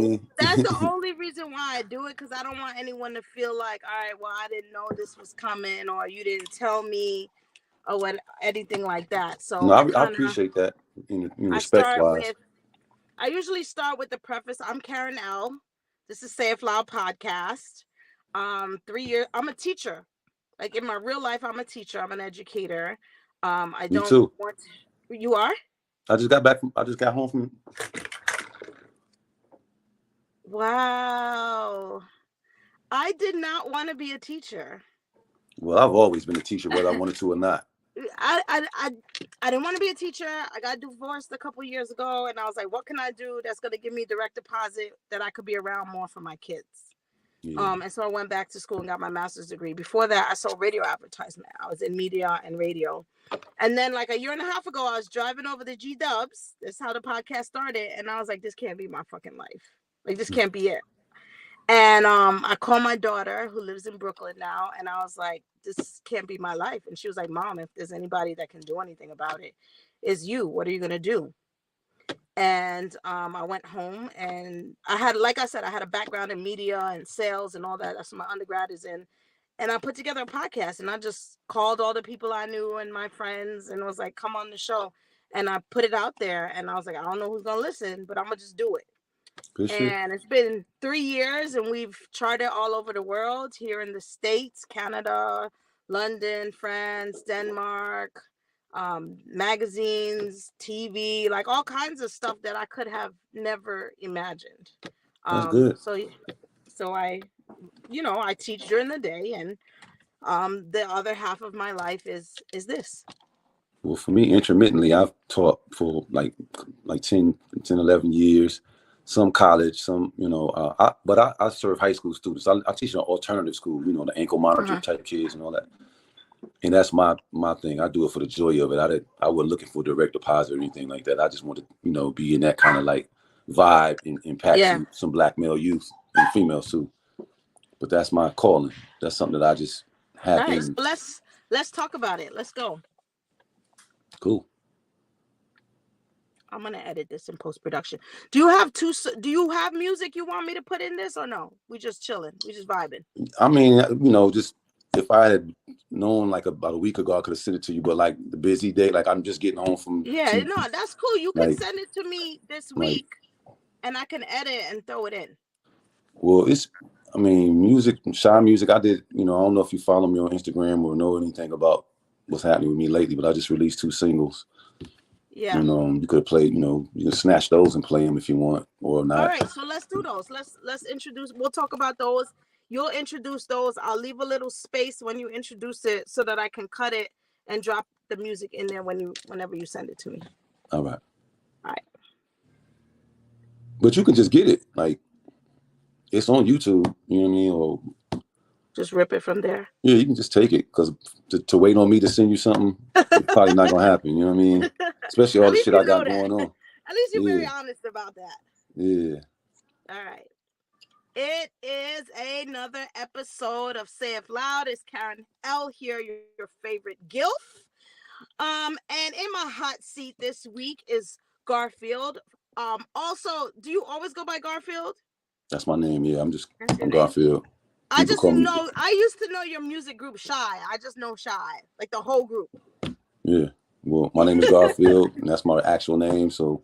mean? That's the only reason why I do it, because I don't want anyone to feel like, all right, well, I didn't know this was coming, or you didn't tell me, or what, anything like that. So No, I I kind of appreciate that in I respect start wise. with I usually start with the preface. I'm Karen L. This is Say It Loud podcast. 3 years. I'm a teacher. Like in my real life, I'm a teacher. I'm an educator. I Me don't too. want to, you are? I just got home from. Wow. I did not want to be a teacher. Well, I've always been a teacher, whether I wanted to or not. I didn't want to be a teacher. I got divorced a couple years ago, and I was like, what can I do that's going to give me direct deposit that I could be around more for my kids? Yeah. And so I went back to school and got my master's degree. Before that, I sold radio advertisement. I was in media and radio. And then like a year and a half ago, I was driving over the G Dubs. That's how the podcast started. And I was like, this can't be my fucking life. Like, this can't be it. And I called my daughter, who lives in Brooklyn now, and I was like, this can't be my life. And she was like, Mom, if there's anybody that can do anything about it, it's you. What are you going to do? And I went home, and I had, like I said, I had a background in media and sales and all that. That's what my undergrad is in. And I put together a podcast, and I just called all the people I knew and my friends, and was like, come on the show. And I put it out there, and I was like, I don't know who's going to listen, but I'm going to just do it. And it's been 3 years, and we've charted all over the world, here in the States, Canada, London, France, Denmark, magazines, TV, like all kinds of stuff that I could have never imagined. That's good. So I, I teach during the day, and the other half of my life is this. Well, for me, intermittently, I've taught for like 10, 11 years. Some college, some, but I serve high school students. I teach an alternative school, the ankle monitor type kids and all that. And that's my thing. I do it for the joy of it. I wasn't looking for direct deposit or anything like that. I just wanted to, be in that kind of like vibe and impact some black male youth and females too. But that's my calling. That's something that I just have. Nice. Let's talk about it. Let's go. Cool. I'm gonna edit this in post-production. Do you have music you want me to put in this, or no? We just chilling. We just vibing. I mean, just if I had known like about a week ago, I could have sent it to you. But like the busy day, like I'm just getting home from. Yeah, no, that's cool. You can send it to me this week, and I can edit and throw it in. Well, music, shy music. I did. I don't know if you follow me on Instagram or know anything about what's happening with me lately, but I just released 2 singles. Yeah. You could play, you can snatch those and play them if you want or not. All right, so let's do those. Let's introduce. We'll talk about those. You'll introduce those. I'll leave a little space when you introduce it so that I can cut it and drop the music in there whenever you send it to me. All right. All right. But you can just get it. Like, it's on YouTube, you know what I mean? Or just rip it from there. Yeah, you can just take it, because to wait on me to send you something, it's probably not gonna happen. You know what I mean? Especially all the shit I got going on. At least you're very honest about that. Yeah. All right. It is another episode of Say It Loud. It's Karen L here, your favorite gilf. And in my hot seat this week is Garfield. Also, do you always go by Garfield? That's my name. Yeah, I'm Garfield. I used to know your music group Shy. I just know Shy, like the whole group. Yeah. Well, my name is Garfield, and that's my actual name. So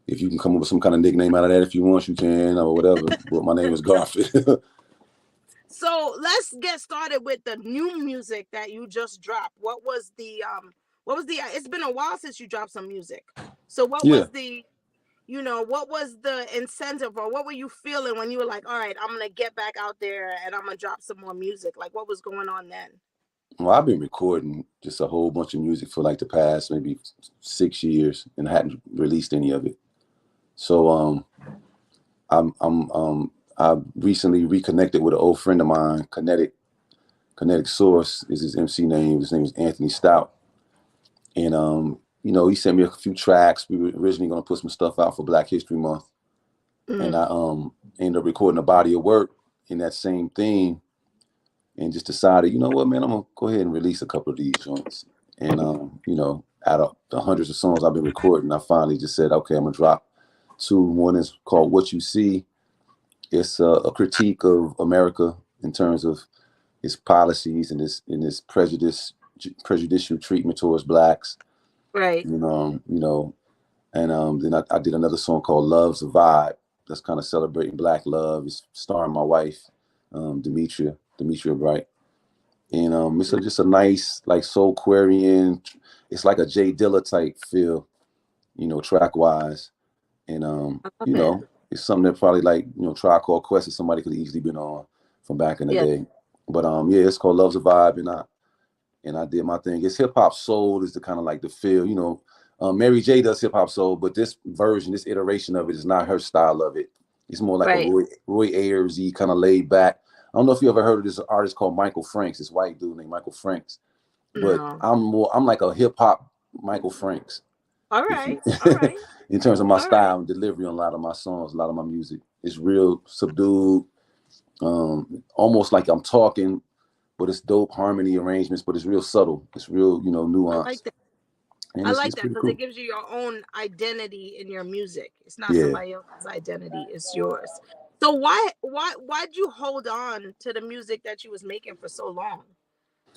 if you can come up with some kind of nickname out of that if you want, you can, or whatever. But my name is Garfield. So let's get started with the new music that you just dropped. What was the it's been a while since you dropped some music. So what was the incentive, or what were you feeling when you were like, all right, I'm going to get back out there and I'm going to drop some more music? Like, what was going on then? Well, I've been recording just a whole bunch of music for like the past maybe 6 years, and I hadn't released any of it. So I recently reconnected with an old friend of mine. Kinetic Source is his MC name. His name is Anthony Stout. And he sent me a few tracks. We were originally going to put some stuff out for Black History Month. And I ended up recording a body of work in that same theme, and just decided, you know what, man, I'm going to go ahead and release a couple of these joints. And, out of the hundreds of songs I've been recording, I finally just said, okay, I'm going to drop two. One is called What You See. It's a critique of America in terms of its policies and its prejudicial treatment towards blacks. Right. And then I did another song called Love's a Vibe. That's kind of celebrating black love. It's starring my wife, Demetria Bright. And it's just a nice, like, Soulquarian. It's like a Jay Dilla type feel, track wise. And I love it. it's something that probably, like, Tribe Called Quest is somebody could easily been on from back in the Yes. day. But yeah, it's called Love's a Vibe, and I did my thing. It's hip hop soul is the kind of like the feel, Mary J does hip hop soul, but this version, this iteration of it is not her style of it. It's more like Right. a Roy Ayers-y kind of laid back. I don't know if you ever heard of this artist called Michael Franks, this white dude named Michael Franks. But No. I'm like a hip hop Michael Franks. All If right. you, All right. in terms of my All right. style and delivery on a lot of my songs, a lot of my music. It's real subdued, almost like I'm talking, but it's dope harmony arrangements, but it's real subtle. It's real, I like nuanced. that. And I it's like that pretty because it cool. gives you your own identity in your music. It's not Yeah. somebody else's identity, it's yours. So why'd you hold on to the music that you was making for so long?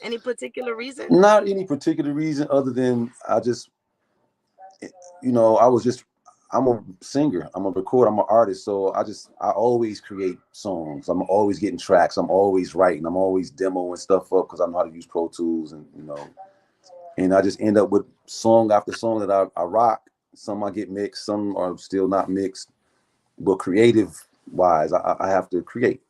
Any particular reason? Not any particular reason other than I just, I was just, I'm a singer, I'm a recorder, I'm an artist. So I always create songs. I'm always getting tracks. I'm always writing. I'm always demoing stuff up because I know how to use Pro Tools and I just end up with song after song that I rock. Some I get mixed, some are still not mixed, but creative wise, I have to create.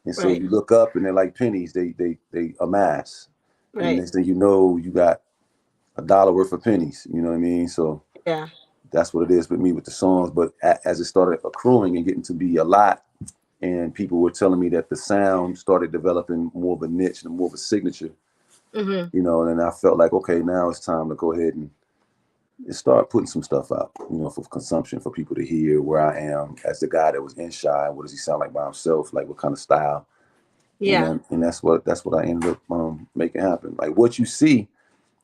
And so Right. you look up and they're like pennies, they amass. And the Right. next thing you know, you got $1 worth of pennies. You know what I mean? So Yeah. that's what it is with me with the songs. But as it started accruing and getting to be a lot, and people were telling me that the sound started developing more of a niche and more of a signature, Mm-hmm. and I felt like, okay, now it's time to go ahead and start putting some stuff out, for consumption, for people to hear where I am as the guy that was in Shy. What does he sound like by himself? Like what kind of style? And Yeah. that's what I ended up making happen. Like What You See,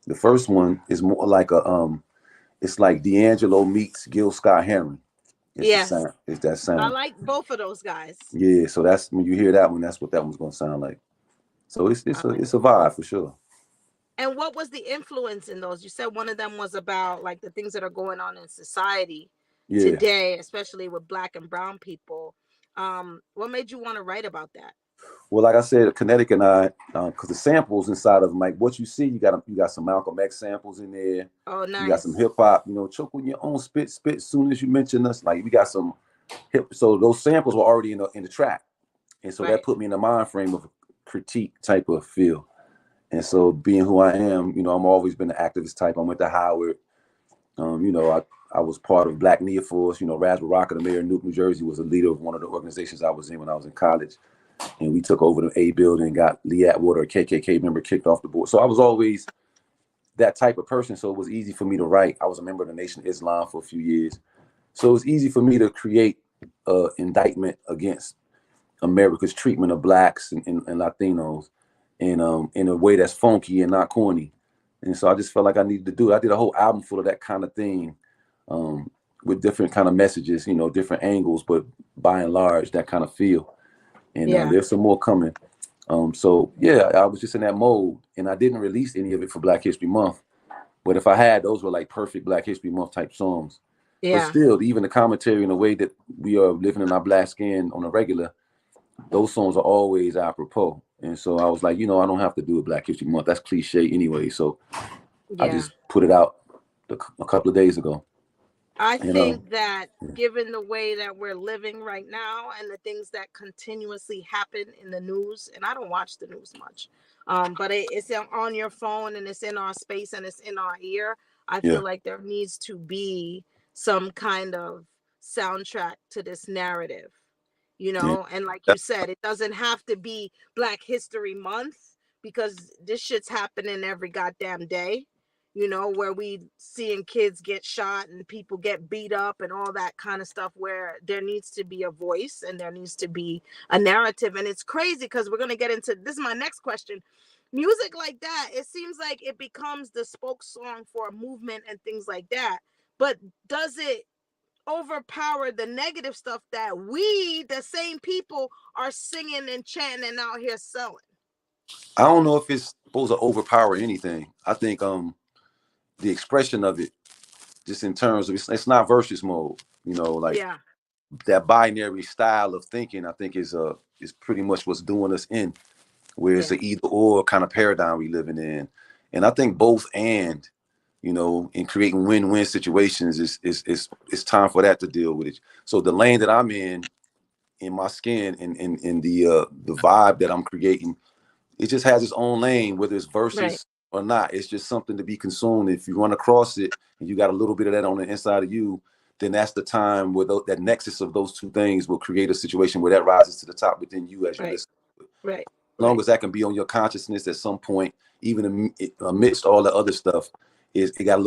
the first one is more like it's like D'Angelo meets Gil Scott Heron. It's the Yes. sound. It's that I sound. like both of those guys. Yeah. So that's when you hear that one. That's what that one's gonna sound like. So it's I it's a like it's a vibe for sure. And what was the influence in those? You said one of them was about like the things that are going on in society Yeah. today, especially with black and brown people. What made you want to write about that? Well, like I said, Connecticut and I, because the samples inside of them, like What You See, you got some Malcolm X samples in there. Oh, You got some nice. hip hop. Choke with your own spit. As soon as you mention us, like we got some hip. So those samples were already in the track, and so that Right. put me in the mind frame of a critique type of feel. And so being who I am, I'm always been an activist type. I went to Howard. I was part of Black Nia Force. Raz Baraka, the mayor of Newark, New Jersey, was a leader of one of the organizations I was in when I was in college. And we took over the A building and got Lee Atwater, a KKK member, kicked off the board. So I was always that type of person. So it was easy for me to write. I was a member of the Nation of Islam for a few years. So it was easy for me to create an indictment against America's treatment of blacks and Latinos in a way that's funky and not corny. And so I just felt like I needed to do it. I did a whole album full of that kind of thing, with different kind of messages, different angles, but by and large, that kind of feel. And Yeah. there's some more coming. So yeah, I was just in that mode, and I didn't release any of it for Black History Month. But if I had, those were like perfect Black History Month type songs. But Yeah. still, even the commentary and the way that we are living in our black skin on a regular, those songs are always apropos. And so I was like, I don't have to do a Black History Month. That's cliche anyway. So I Yeah. just put it out a couple of days ago. I And think that given the way that we're living right now and the things that continuously happen in the news, and I don't watch the news much, but it's on your phone and it's in our space and it's in our ear. I yeah, feel like there needs to be some kind of soundtrack to this narrative, yeah, and like you said, it doesn't have to be Black History Month because this shit's happening every goddamn day, where we seeing kids get shot and people get beat up and all that kind of stuff, where there needs to be a voice and there needs to be a narrative. And it's crazy because we're going to get into this is my next question. Music like that, it seems like it becomes the spoke song for a movement and things like that. But does it overpower the negative stuff that we, the same people, are singing and chanting and out here selling? I don't know if it's supposed to overpower anything. I think the expression of it, just in terms of it's not versus mode, you know, like Yeah. that binary style of thinking. I think is pretty much what's doing us in, where it's Yeah. an either or kind of paradigm we living in, and I think both and, you know, in creating win-win situations is it's time for that to deal with it. So the lane that I'm in my skin, in the vibe that I'm creating, it just has its own lane, whether it's Right. verses or not. It's just something to be consumed. If you run across it and you got a little bit of that on the inside of you, then that's the time where that nexus of those two things will create a situation where that rises to the top within you as you Right. listen. Right. As long Right. as that can be on your consciousness at some point, even amidst all the other stuff, is it got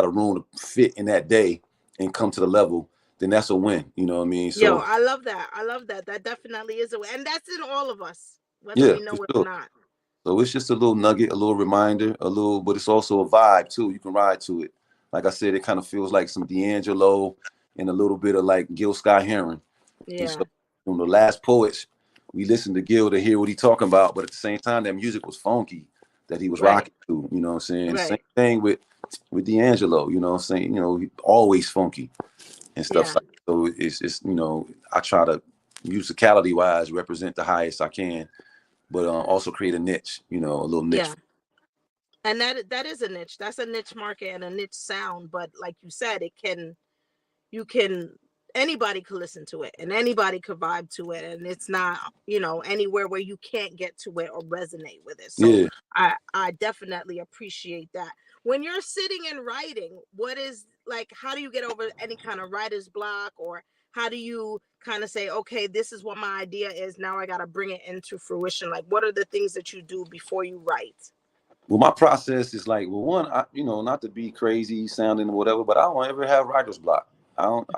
a room to fit in that day and come to the level, then that's a win. You know what I mean? Yo, So I love that. I love that. That definitely is a way. And that's in all of us, whether yeah, we know for it or sure. not. So it's just a little nugget, a little reminder, a little, but it's also a vibe too. You can ride to it. Like I said, it kind of feels like some D'Angelo and a little bit of like Gil Scott Heron. And Yeah. so from the last poets, we listened to Gil to hear what he talking about, but at the same time, that music was funky that he was Right. rocking to. You know what I'm saying? Same Right. thing with D'Angelo. You know what I'm saying? You know, always funky and stuff Yeah. like. So it's you know, I try to musicality wise represent the highest I can, but also create a niche. You know, a little niche. Yeah. And that is a niche. That's a niche market and a niche sound. But like you said, you can anybody could listen to it and anybody could vibe to it, and it's not, anywhere where you can't get to it or resonate with it. So Yeah. I definitely appreciate that. When you're sitting and writing, what is like, how do you get over any kind of writer's block, or how do you kind of say, okay, this is what my idea is, now I got to bring it into fruition? Like, what are the things that you do before you write? Well, my process is like, well, one, you know, not to be crazy sounding or whatever, but I don't ever have writer's block. I don't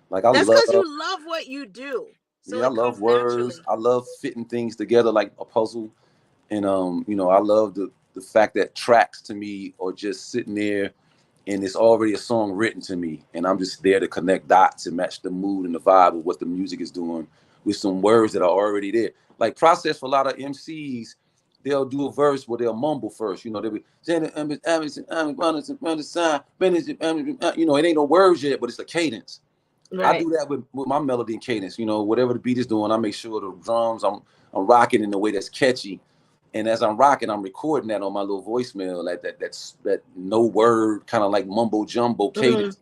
like. I That's love. because you love what you do, so Yeah, I it love comes words. naturally. I love fitting things together like a puzzle, and you know, I love the fact that tracks to me are just sitting there, and it's already a song written to me, and I'm just there to connect dots and match the mood and the vibe of what the music is doing with some words that are already there. Like process for a lot of MCs, they'll do a verse where they'll mumble first. You know, they'll be, you know, it ain't no words yet, but it's a cadence. I Right. do that with my melody and cadence. You know, whatever the beat is doing, I make sure the drums I'm rocking in a way that's catchy. And as I'm rocking, I'm recording that on my little voicemail, like that no word kind of like mumbo jumbo Mm-hmm. cadence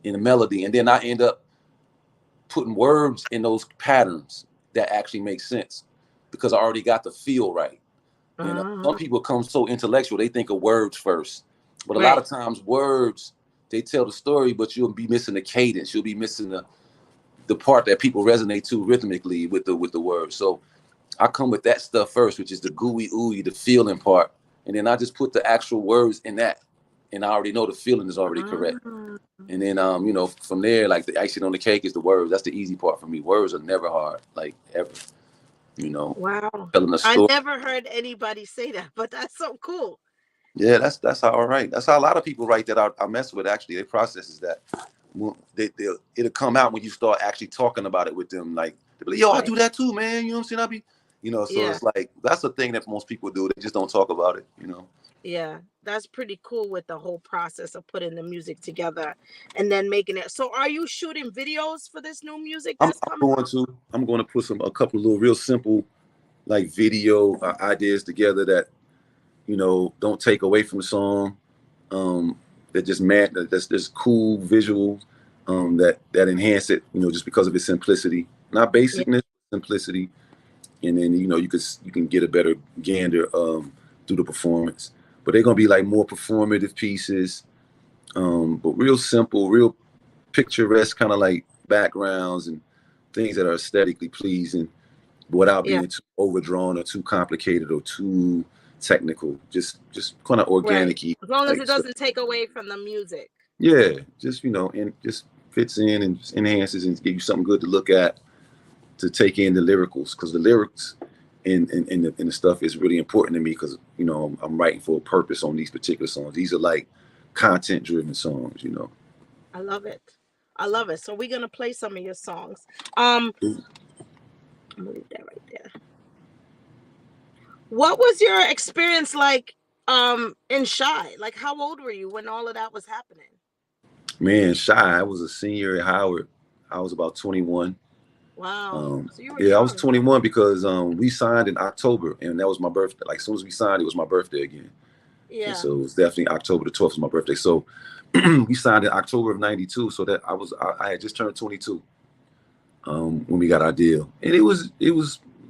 in the melody. And then I end up putting words in those patterns that actually make sense because I already got the feel right. And some Uh-huh. people come so intellectual, they think of words first. But a lot Right. of times words, they tell the story, but you'll be missing the cadence. You'll be missing the part that people resonate to rhythmically with the words. So I come with that stuff first, which is the gooey ooey, the feeling part, and then I just put the actual words in that, and I already know the feeling is already correct. Ah. And then you know, from there, like the icing on the cake is the words. That's the easy part for me. Words are never hard, like ever. You know, Wow. telling a I story. never heard anybody say that, but that's so cool. Yeah, that's how I write. That's how a lot of people write that I mess with. Actually, they process is that it'll come out when you start actually talking about it with them. Like, they'll be like, yo, I Right. do that too, man. You know what I'm saying? I be, you know. So Yeah. it's like that's the thing that most people do. They just don't talk about it. You know. Yeah. That's pretty cool with the whole process of putting the music together and then making it. So are you shooting videos for this new music I'm, that's I'm coming going out? to I'm going to put a couple of little real simple like video ideas together that, you know, don't take away from the song. Um, that just that's just cool visual, that enhance it. You know, just because of its simplicity, not Yeah. basicness, simplicity, and then you know you can get a better gander through the performance. But they're gonna be like more performative pieces, but real simple, real picturesque, kind of like backgrounds and things that are aesthetically pleasing without Yeah. being too overdrawn or too complicated or too technical. Just kind of Right. organic, As long as like it stuff. doesn't take away from the music. Yeah, just you know, and just fits in and just enhances and give you something good to look at, to take in the lyricals, because the lyrics in the stuff is really important to me because you know I'm writing for a purpose on these particular songs. These are like content driven songs, you know. I love it. I love it. So we're gonna play some of your songs. I'm gonna leave that right there. What was your experience like in Shy? Like, how old were you when all of that was happening? Man, Shy, I was a senior at Howard. I was about 21. Wow. So you were Yeah, I was young. 21 because we signed in October, and that was my birthday. Like, as soon as we signed, it was my birthday again. And Yeah. so it was definitely October the 12th was my birthday. So we signed in October of 92. So that I had just turned 22 when we got our deal. And it was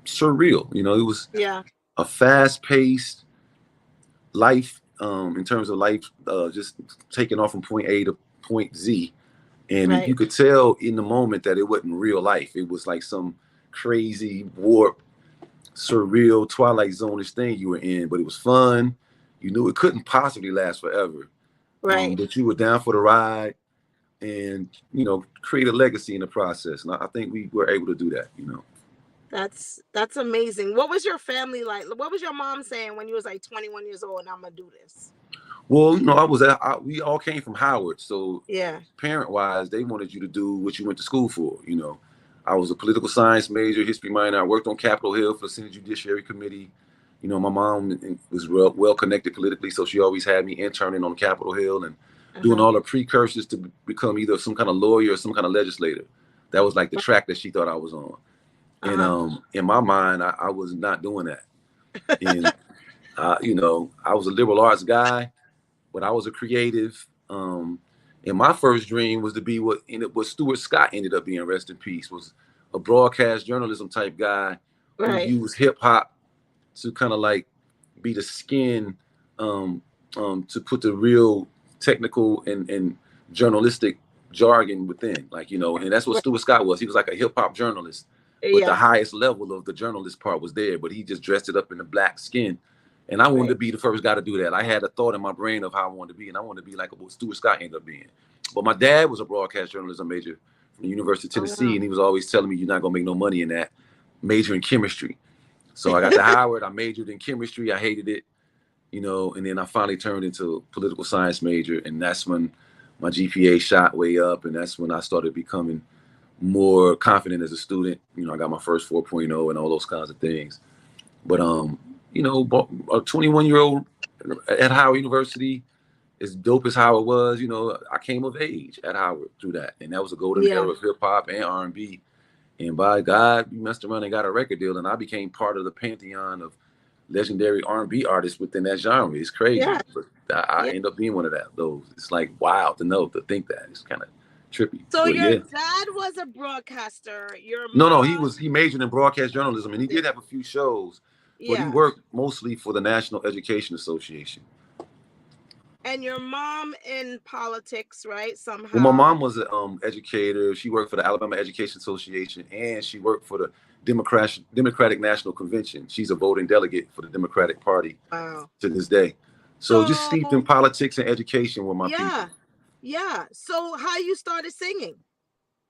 surreal. You know, it was Yeah. a fast paced life in terms of life, just taking off from point A to point Z. And you Right. could tell in the moment that it wasn't real life. It was like some crazy, warped, surreal, Twilight Zone-ish thing you were in, but it was fun. You knew it couldn't possibly last forever. Right. But you were down for the ride and, create a legacy in the process. And I think we were able to do that. That's amazing. What was your family like? What was your mom saying when you was like 21 years old and I'm gonna do this? Well, we all came from Howard. So Yeah. parent-wise, they wanted you to do what you went to school for. I was a political science major, history minor. I worked on Capitol Hill for the Senate Judiciary Committee. My mom was well connected politically, so she always had me interning on Capitol Hill and doing Uh-huh. all the precursors to become either some kind of lawyer or some kind of legislator. That was like the track that she thought I was on. And Uh-huh. in my mind, I was not doing that. And I was a liberal arts guy, but I was a creative. And my first dream was to be what Stuart Scott ended up being, rest in peace, was a broadcast journalism type guy who Right. used hip hop to kind of like be the skin um, to put the real technical and journalistic jargon within, and that's what Right. Stuart Scott was. He was like a hip hop journalist, but the Yeah. highest level of the journalist part was there, but he just dressed it up in the black skin. And I wanted to Right. be the first guy to do that. I had a thought in my brain of how I wanted to be, and I wanted to be like what Stuart Scott ended up being. But my dad was a broadcast journalism major from the University of Oh Tennessee, wow. and he was always telling me, "You're not gonna make no money in that. Major in chemistry." So I got to Howard. I majored in chemistry. I hated it, and then I finally turned into a political science major, and that's when my GPA shot way up, and that's when I started becoming more confident as a student. I got my first 4.0 and all those kinds of things. But a 21-year-old at Howard University, as dope as Howard was, I came of age at Howard through that, and that was a golden Yeah. era of hip hop and R&B. And by God, we messed around and got a record deal, and I became part of the pantheon of legendary R&B artists within that genre. It's crazy, Yeah. but I Yeah. end up being one of those. It's like wild to think that. It's kind of trippy, So but your yeah. dad was a broadcaster. Your No, mom he majored in broadcast journalism, and he did. did have a few shows, but he Yeah. worked mostly for the National Education Association. And your mom in politics, right? Well, my Somehow. mom was an educator. She worked for the Alabama Education Association, and she worked for the Democratic National Convention. She's a voting delegate for the Democratic Party Wow. to this day. So just steeped in So politics and education with my people. yeah. Yeah. So how you started singing?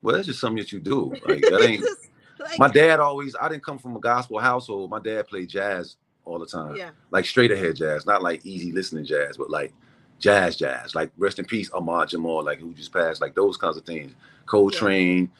Well, that's just something that you do. Like that It's ain't. just My like dad always. I didn't come from a gospel household. My dad played jazz all the time, yeah. like straight ahead jazz, not like easy listening jazz, but like jazz, like rest in peace, Ahmad Jamal, like who just passed, like those kinds of things. Yeah. Coltrane,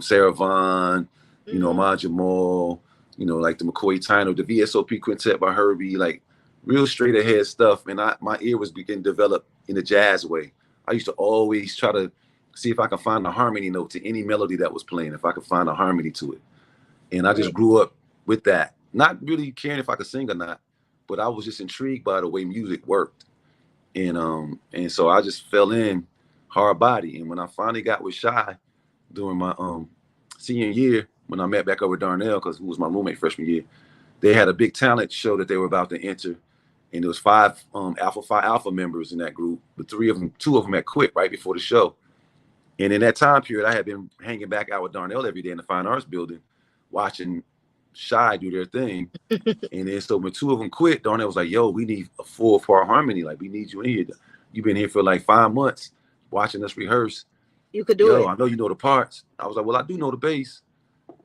Sarah Vaughan, Mm-hmm. Ahmad Jamal, like the McCoy Tyner, the VSOP Quintet by Herbie, like real straight ahead stuff. And my ear was beginning to develop in a jazz way. I used to always try to see if I could find a harmony note to any melody that was playing, if I could find a harmony to it. And I just Right. grew up with that, not really caring if I could sing or not, but I was just intrigued by the way music worked. And so I just fell in hard body. And when I finally got with Shy during my senior year, when I met back up with Darnell, because who was my roommate freshman year, they had a big talent show that they were about to enter. And there was five Alpha members in that group. But two of them had quit right before the show. And in that time period, I had been hanging back out with Darnell every day in the Fine Arts Building, watching Shy do their thing. And then so when two of them quit, Darnell was like, "Yo, we need a full part harmony. Like we need you in here. You've been here for like 5 months watching us rehearse. You could do Yo, it. I know you know the parts." I was like, "Well, I do know the bass."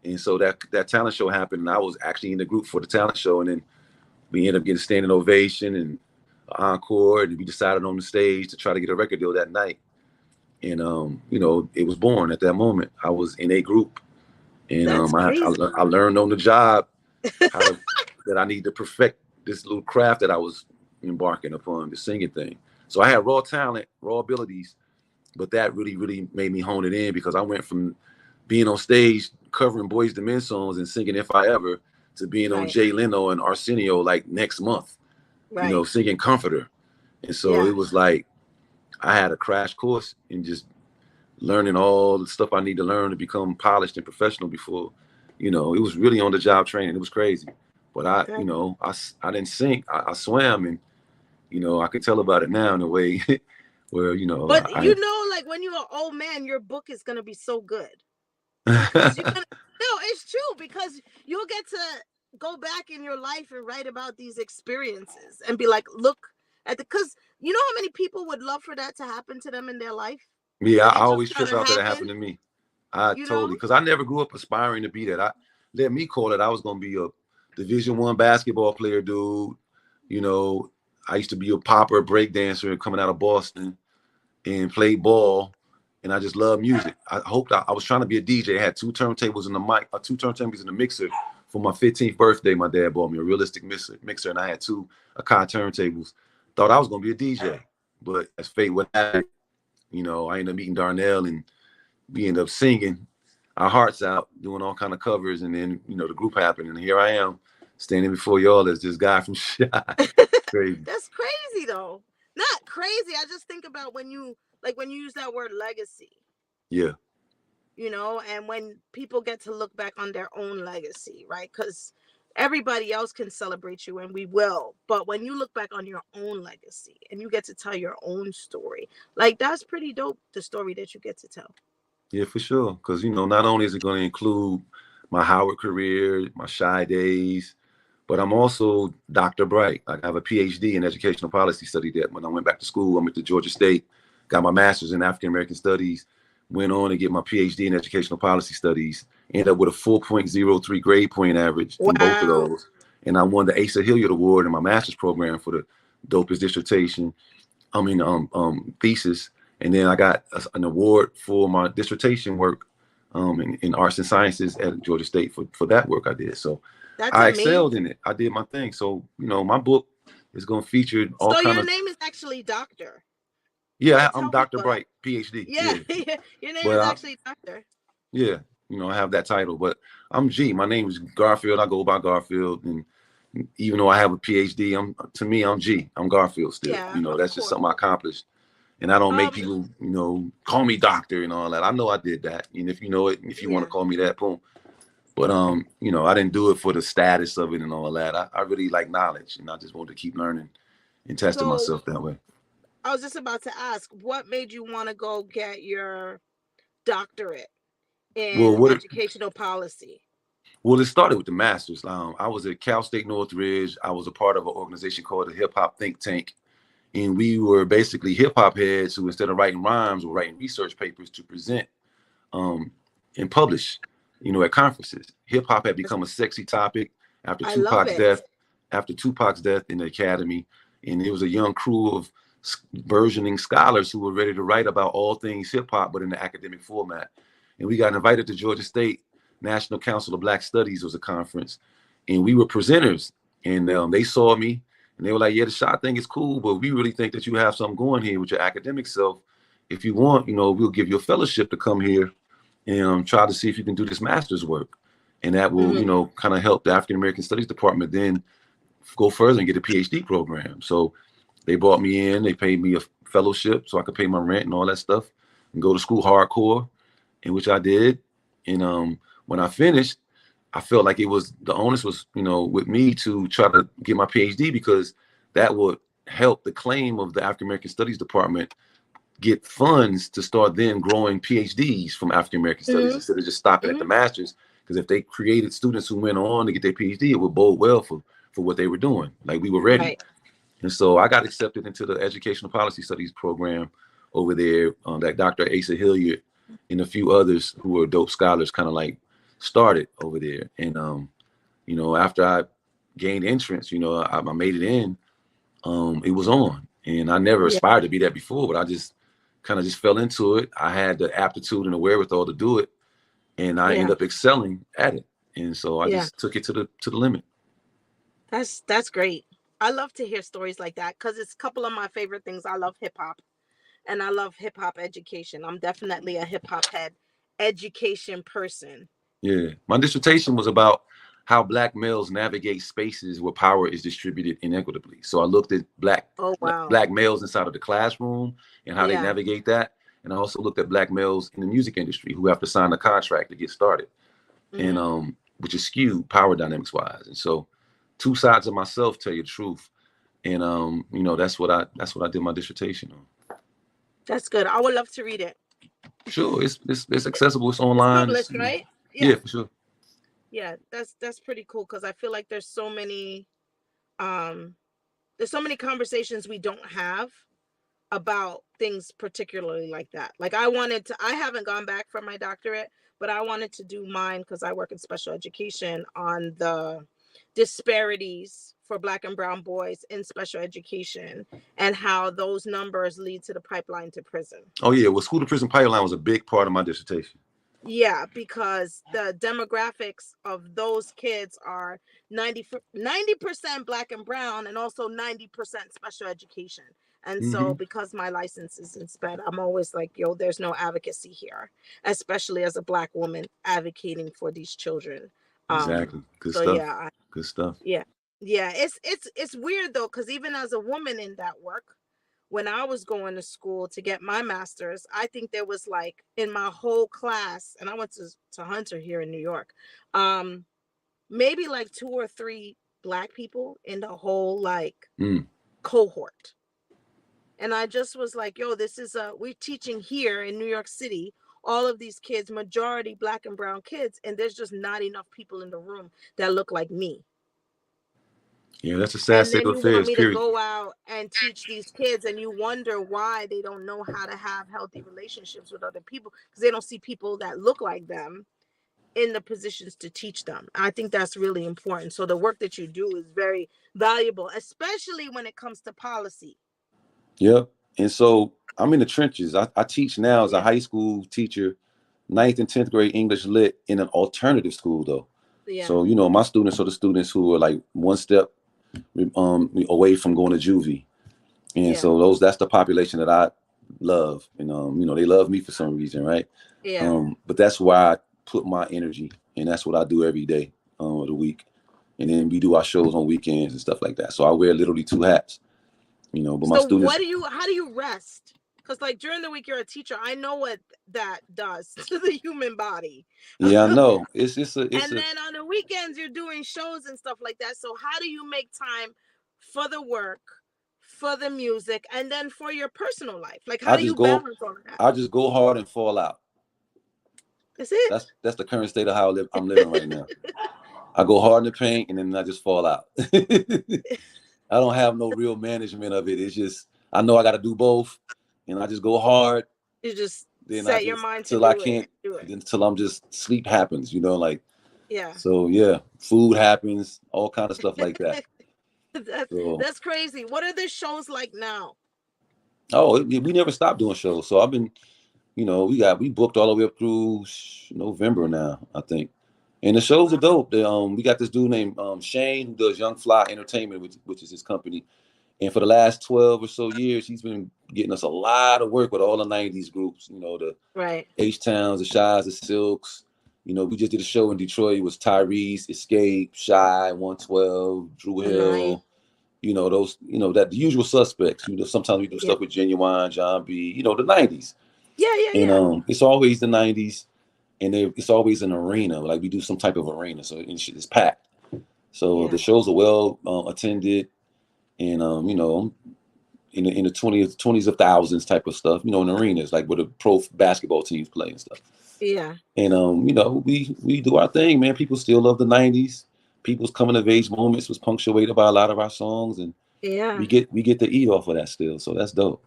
And so that talent show happened, and I was actually in the group for the talent show. And then we ended up getting standing ovation and encore, and we decided on the stage to try to get a record deal that night. and you know, it was born at that moment. I was in a group, and That's crazy. I learned on the job how to that I need to perfect this little craft that I was embarking upon, the singing thing. So I had raw talent, raw abilities, but that really made me hone it in, because I went from being on stage covering Boys II Men songs and singing If I Ever to being on Right. Jay Leno and Arsenio like next month, you know, Right. singing Comforter. And so Yeah. it was like I had a crash course in just learning all the stuff I need to learn to become polished and professional before, you know, it was really on the job training. It was crazy. But you That- know, I didn't sink. I swam, and, you know, I could tell about it now in a way where, you know, But you know, like when you're an old man, your book is gonna be so good because you're gonna. No, it's true because you'll get to go back in your life and write about these experiences and be like, look at the. Because you know how many people would love for that to happen to them in their life. yeah, I It just always trip doesn't out that it happen. happened to me. I You know. totally, because I never grew up aspiring to be that. Let me call it, I was gonna be a Division I basketball player, dude. You know, I used to be a popper, break dancer coming out of Boston, and played ball, and I just love music. I was trying to be a DJ. I had two turntables in the mic, two turntables in the mixer. For my 15th birthday, my dad bought me a realistic mixer, and I had two Akai turntables. Thought I was gonna be a DJ, but as fate would have it, you know, I ended up meeting Darnell, and we ended up singing our hearts out, doing all kind of covers, and then, you know, the group happened, and here I am standing before y'all as this guy from Shy. Crazy. That's crazy though. Not crazy. I just think about when you use that word legacy. Yeah. You know, and when people get to look back on their own legacy, right? Because everybody else can celebrate you and we will. But when you look back on your own legacy and you get to tell your own story, like that's pretty dope, the story that you get to tell. Yeah, for sure. Because, you know, not only is it going to include my Howard career, my Shy days, but I'm also Dr. Bright. I have a PhD in educational policy study. That when I went back to school, I went to Georgia State, got my master's in African American studies, went on to get my PhD in educational policy studies, ended up with a 4.03 grade point average in both of Wow. those. And I won the Asa Hilliard Award in my master's program for the dopest dissertation, thesis. And then I got an award for my dissertation work in arts and sciences at Georgia State for that work I did. So That's I excelled amazing. in it. I did my thing. So, you know, my book is going to feature all So kind your of, name is actually Doctor. yeah, Like I'm tell Dr. people that. Bright, PhD. Yeah, Yeah. your name But is actually Doctor. yeah, you know, I have that title, but I'm G. My name is Garfield. I go by Garfield. And even though I have a PhD, to me, I'm G. I'm Garfield still. Yeah, You know, of that's just course. something I accomplished. And I don't make Um, people, you know, call me doctor and all that. I know I did that. And if you know it, if you want to yeah. call me that, boom. But you know, I didn't do it for the status of it and all that. I really like knowledge, and I just wanted to keep learning and testing So myself that way. I was just about to ask, what made you want to go get your doctorate Well, in what it, educational policy? well, it started with the masters. I was at Cal State Northridge. I was a part of an organization called the Hip Hop Think Tank, and we were basically hip hop heads who, instead of writing rhymes, were writing research papers to present um, and publish, you know, at conferences. Hip hop had become a sexy topic after I love Tupac's it. death, after Tupac's death in the academy. And it was a young crew of burgeoning scholars who were ready to write about all things hip hop, but in the academic format. And we got invited to Georgia State National Council of Black Studies was a conference, and we were presenters. And they saw me, and they were like, "Yeah, the shot thing is cool, but we really think that you have something going here with your academic self. If you want, you know, we'll give you a fellowship to come here and try to see if you can do this master's work, and that will, you Mm-hmm. know, kind of help the African American Studies department then go further and get a PhD program." So they brought me in, they paid me a fellowship so I could pay my rent and all that stuff and go to school hardcore, in which I did. And when I finished, I felt like it was the onus was, you know, with me to try to get my PhD, because that would help the claim of the African American Studies department get funds to start then growing PhDs from African American Studies Mm-hmm. instead of just stopping at Mm-hmm. the masters. Because if they created students who went on to get their PhD, it would bode well for what they were doing. Like, we were ready. Right. And so I got accepted into the educational policy studies program over there, that Dr. Asa Hilliard and a few others who were dope scholars kind of like started over there. And you know, after I gained entrance, you know, I made it in. It was on, and I never Yeah. aspired to be that before, but I just kind of just fell into it. I had the aptitude and the wherewithal to do it, and I ended Yeah. up excelling at it. And so I Yeah. just took it to the limit. That's great. I love to hear stories like that because it's a couple of my favorite things. I love hip hop and I love hip hop education. I'm definitely a hip hop head education person. Yeah, my dissertation was about how Black males navigate spaces where power is distributed inequitably. So I looked at Oh wow. black males inside of the classroom and how they Yeah. navigate that, and I also looked at Black males in the music industry who have to sign a contract to get started, and Hmm. which is skewed power dynamics wise. And so, two sides of myself, tell you the truth, and that's what I did my dissertation on. That's good. I would love to read it. Sure, it's accessible. It's It's online. published, right? Yeah, Yeah. for sure. Yeah. That's pretty cool because I feel like um there's so many conversations we don't have about things particularly like that. Like I haven't gone back for my doctorate, but I wanted to do mine because I work in special education on the disparities for Black and brown boys in special education and how those numbers lead to the pipeline to prison. Oh yeah, well, school to prison pipeline was a big part of my dissertation. Yeah, because the demographics of those kids are 90% Black and brown and also 90% special education. And so Hmm. because my license is in SPED, I'm always like, yo, there's no advocacy here, especially as a Black woman advocating for these children. Exactly. Good So stuff. yeah, Good stuff. yeah. Yeah, it's weird though, because even as a woman in that work, when I was going to school to get my master's, I think there was like in my whole class, and I went to Hunter here in New York, maybe like two or three Black people in the whole like Mm. cohort. And I just was like, yo, we're teaching here in New York City, all of these kids, majority Black and brown kids, and there's just not enough people in the room that look like me. Yeah, that's a sad And state then of you want affairs, me to period. go out and teach these kids, and you wonder why they don't know how to have healthy relationships with other people because they don't see people that look like them in the positions to teach them. I think that's really important. So the work that you do is very valuable, especially when it comes to policy. Yep. And so I'm in the trenches. I teach now as a Yeah. high school teacher, ninth and 10th grade English lit in an alternative school though. Yeah. So, my students are the students who are like one step away from going to juvie. And Yeah. so that's the population that I love. And they love me for some reason, right? Yeah. But that's why I put my energy, and that's what I do every day of the week. And then we do our shows on weekends and stuff like that. So I wear literally two hats, but my So students. how do you rest? Because like during the week you're a teacher, I know what that does to the human body. Yeah, I know. It's And a then on the weekends you're doing shows and stuff like that. So how do you make time for the work, for the music, and then for your personal life? Like how I do just you go balance all of that? I just go hard and fall out. That's it. That's the current state of how I'm living right now. I go hard in the paint and then I just fall out. I don't have no real management of it. It's just I know I got to do both, and I just go hard. You just Then I set your just mind to till I do it can't. and do it. Then till I'm just sleep happens. Like Yeah. so. Yeah, food happens, all kind of stuff like that. So That's crazy. What are the shows like now? we never stopped doing shows. So I've been, we booked all the way up through November now, I think. And the shows are Wow. dope. We got this dude named Shane who does Young Fly Entertainment, which is his company. And for the last 12 or so years, he's been getting us a lot of work with all the 90s groups, the Right. H-Towns, the Shies, the Silks. We just did a show in Detroit. It was Tyrese, Escape, Shy, 112, Drew Nice. Hill, that the usual suspects. Sometimes we do Yeah. stuff with Genuine, John B, the 90s. Yeah, yeah, And yeah. it's always the 90s, and it's always an arena. Like we do some type of arena, so it's packed. So Yeah. the shows are well attended, and in the 20s of thousands type of stuff, in arenas like where the pro basketball teams play and stuff. Yeah. And we do our thing, man. People still love the 90s. People's coming of age moments was punctuated by a lot of our songs, and Yeah. we get to eat off of that still. So that's dope.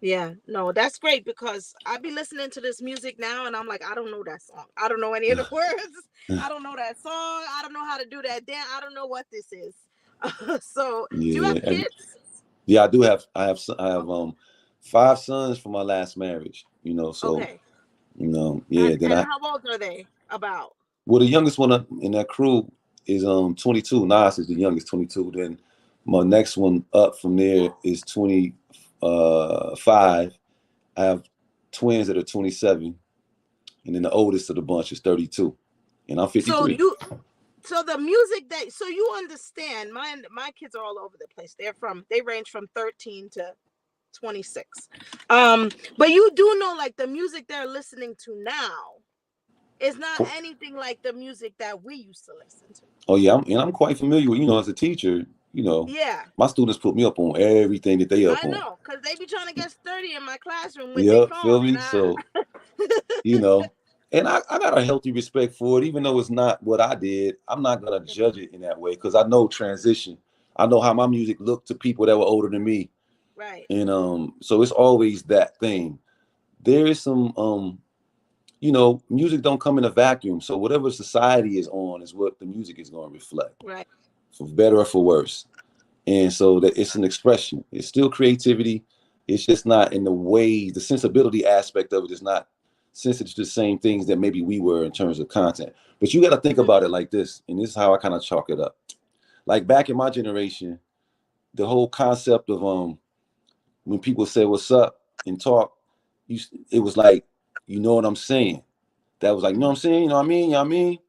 Yeah, no, that's great because I be listening to this music now and I'm like, I don't know that song. I don't know any of the words. I don't know that song. I don't know how to do that dance. I don't know what this is. So, do you have Yeah. kids? Yeah, I do have. I have 5 sons from my last marriage, so, Okay. yeah. Then And how old are they? About. well, the youngest one in that crew is 22. Nas is the youngest, 22. Then my next one up from there is 25. I have twins that are 27, and then the oldest of the bunch is 32, and I'm So 53. so the music that so you understand. My kids are all over the place. They range from 13 to 26. But you do know, like, the music they're listening to now is not anything like the music that we used to listen to. Oh yeah, I'm quite familiar with, as a teacher, Yeah, my students put me up on everything that they up I on. know, because they be trying to get sturdy in my classroom with their Yeah, phone, feel and me? I So, you know, and I got a healthy respect for it, even though it's not what I did. I'm not gonna judge it in that way because I know transition. I know how my music looked to people that were older than me, right. and so it's always that thing. There is some music don't come in a vacuum. So whatever society is on is what the music is going to reflect, Right. for better or for worse. And so that it's an expression. It's still creativity. It's just not in the way, the sensibility aspect of it is not sensitive to the same things that maybe we were in terms of content. But you got to think Mhm. about it like this, and this is how I kind of chalk it up. Like back in my generation, the whole concept of when people say what's up and talk, it was like, you know what I'm saying. That was like, you know what I'm saying? You know what I mean? You know what I mean?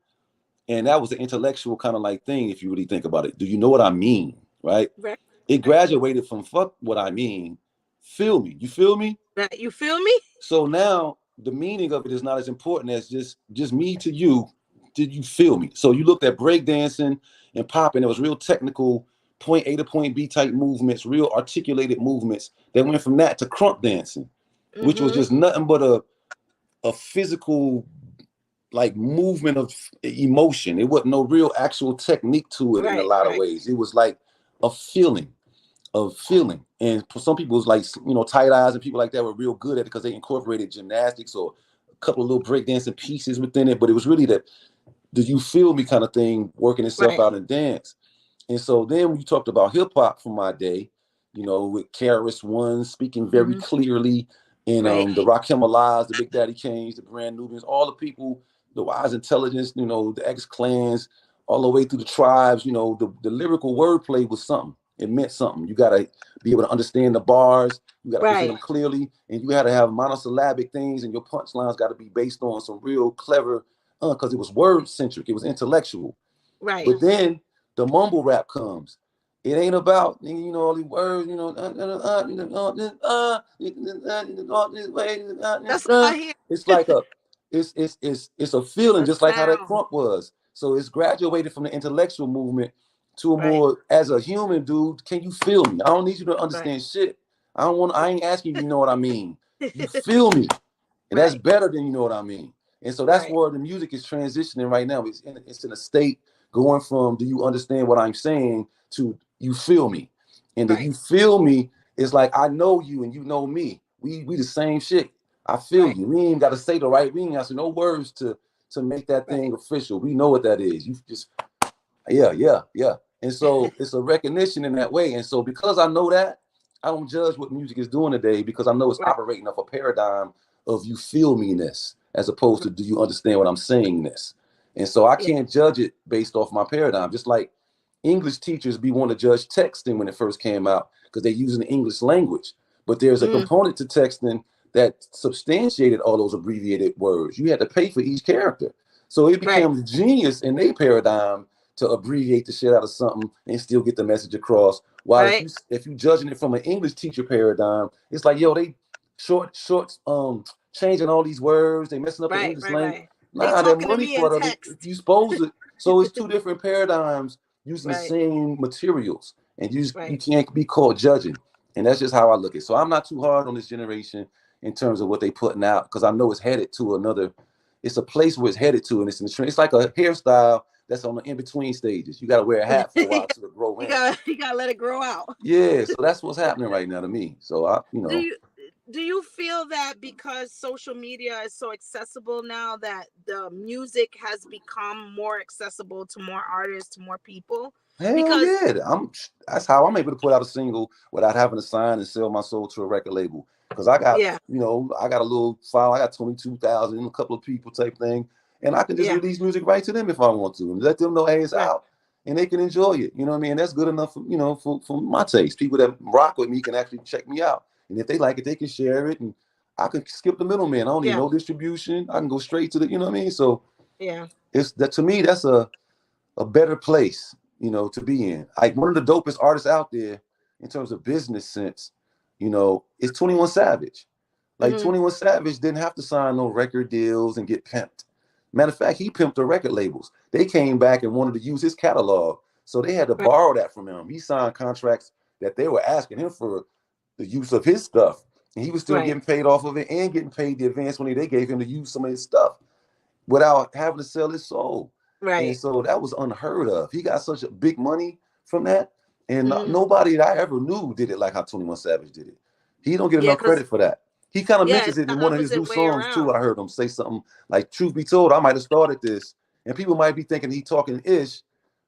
And that was the intellectual kind of like thing, if you really think about it. Do you know what I mean? Right? Right. It Right. graduated from fuck what I mean, feel me. You feel me? Right. You feel me? So now the meaning of it is not as important as just me to you. Did you feel me? So you looked at breakdancing and popping, it was real technical point A to point B type movements, real articulated movements that went from that to crunk dancing, which was Mm-hmm. just nothing but a physical like movement of emotion. It wasn't no real actual technique to it in a Right. lot of Right. ways. It was like a feeling of feeling. And for some people, it was like, tight eyes and people like that were real good at it because they incorporated gymnastics or a couple of little breakdancing pieces within it. But it was really that the you feel me kind of thing working itself Right. out in dance. And so then when you talked about hip hop from my day, with KRS One speaking very Mm-hmm. clearly, and Right. the Rakim Alive, the Big Daddy Kanes, the Brand Nubians, all the people, the Wise Intelligence, the X Clans, all the way through the tribes, the lyrical wordplay was something. It meant something. You gotta be able to understand the bars, you gotta present Right. them clearly, and you gotta have monosyllabic things, and your punchlines gotta be based on some real clever, because it was word centric, it was intellectual. Right. But then the mumble rap comes. It ain't about all these words. That's all I hear. It's like it's a feeling, A just like how that sound. crunk was. So it's graduated from the intellectual movement to a Right. more, as a human dude. Can you feel me? I don't need you to Right. understand shit. I don't want. I ain't asking you. You know what I mean? You feel me, and that's Right. better than you know what I mean. And so that's Right. where the music is transitioning right now. It's in a state going from do you understand what I'm saying to you feel me. And the Right. you feel me is like I know you and you know me. We the same shit. I feel Right. you. We ain't got to say the right. We ain't got to say no words to make that Right. thing official. We know what that is. You just yeah. And so it's a recognition in that way. And so because I know that, I don't judge what music is doing today because I know it's Right. operating off a paradigm of you feel me-ness as opposed to do you understand what I'm saying this. And so I Yeah. can't judge it based off my paradigm. Just like English teachers be wanting to judge texting when it first came out because they're using the English language. But there's a Mm. component to texting that substantiated all those abbreviated words. You had to pay for each character. So it Right. became genius in their paradigm to abbreviate the shit out of something and still get the message across. While Right. if you judging it from an English teacher paradigm, it's like, yo, they short changing all these words, they messing up the Right. English Right. language. Right. They Nah, that talking to money me in part of it, text. you supposed to. So it's two different paradigms using the Right. same materials, and you Right. can't be called judging. And that's just how I look at it. So I'm not too hard on this generation in terms of what they putting out because I know it's headed to another. It's a place where it's headed to, and it's in the trend. It's like a hairstyle that's on the in between stages. You got to wear a hat for a while to grow you in. got you got to let it grow out. Yeah, so that's what's happening right now to me. So Do you do you feel that because social media is so accessible now that the music has become more accessible to more artists, to more people? hell Because yeah, that's how I'm able to put out a single without having to sign and sell my soul to a record label. because I got, Yeah. I got a little file. I got 22,000, a couple of people type thing, and I can just Yeah. release music right to them if I want to, and let them know, hey, it's Right. out, and they can enjoy it. You know what I mean? And that's good enough for, for my taste. People that rock with me can actually check me out, and if they like it, they can share it, and I can skip the middleman. I don't need Yeah. no distribution. I can go straight to the, you know what I mean? So Yeah. it's that, to me, that's a better place, to be in. Like one of the dopest artists out there in terms of business sense, is 21 Savage. Like Hmm. 21 Savage didn't have to sign no record deals and get pimped. Matter of fact, he pimped the record labels. They came back and wanted to use his catalog. So they had to Right. borrow that from him. He signed contracts that they were asking him for the use of his stuff. And he was still Right. getting paid off of it and getting paid the advance money they gave him to use some of his stuff without having to sell his soul. And Right. so that was unheard of. He got such a big money from that. And Hmm. nobody that I ever knew did it like how 21 Savage did it. He don't get Yeah. enough Because credit for that. He kind of yeah, mentions it's it the in one of his new opposite way songs too. around. I heard him say something like, truth be told, I might have started this. And people might be thinking he talking ish